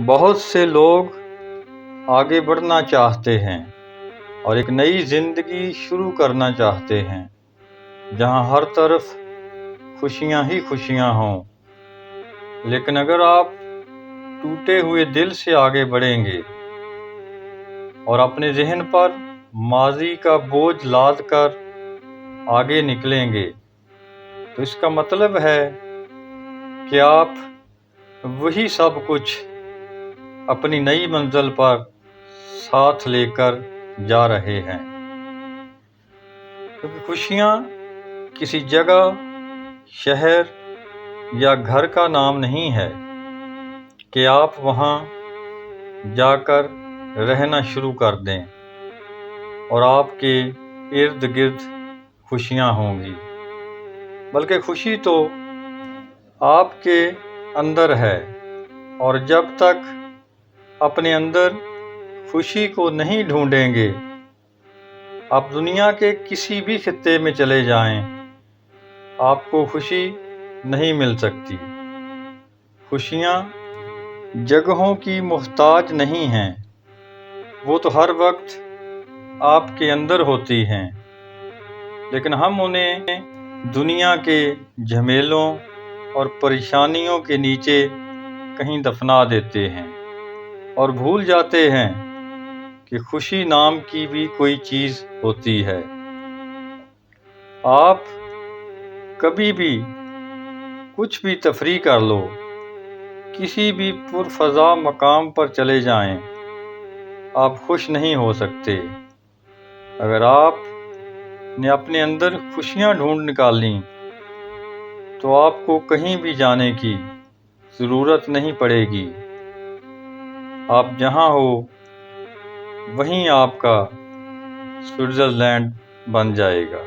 بہت سے لوگ آگے بڑھنا چاہتے ہیں اور ایک نئی زندگی شروع کرنا چاہتے ہیں جہاں ہر طرف خوشیاں ہی خوشیاں ہوں، لیکن اگر آپ ٹوٹے ہوئے دل سے آگے بڑھیں گے اور اپنے ذہن پر ماضی کا بوجھ لاد کر آگے نکلیں گے تو اس کا مطلب ہے کہ آپ وہی سب کچھ اپنی نئی منزل پر ساتھ لے کر جا رہے ہیں، کیونکہ خوشیاں کسی جگہ، شہر یا گھر کا نام نہیں ہے کہ آپ وہاں جا کر رہنا شروع کر دیں اور آپ کے ارد گرد خوشیاں ہوں گی، بلکہ خوشی تو آپ کے اندر ہے، اور جب تک اپنے اندر خوشی کو نہیں ڈھونڈیں گے، آپ دنیا کے کسی بھی خطے میں چلے جائیں، آپ کو خوشی نہیں مل سکتی۔ خوشیاں جگہوں کی محتاج نہیں ہیں، وہ تو ہر وقت آپ کے اندر ہوتی ہیں، لیکن ہم انہیں دنیا کے جھمیلوں اور پریشانیوں کے نیچے کہیں دفنا دیتے ہیں اور بھول جاتے ہیں کہ خوشی نام کی بھی کوئی چیز ہوتی ہے۔ آپ کبھی بھی کچھ بھی تفریح کر لو، کسی بھی پرفضا مقام پر چلے جائیں، آپ خوش نہیں ہو سکتے۔ اگر آپ نے اپنے اندر خوشیاں ڈھونڈ نکالیں تو آپ کو کہیں بھی جانے کی ضرورت نہیں پڑے گی، آپ جہاں ہو وہیں آپ کا سوئٹزرلینڈ بن جائے گا۔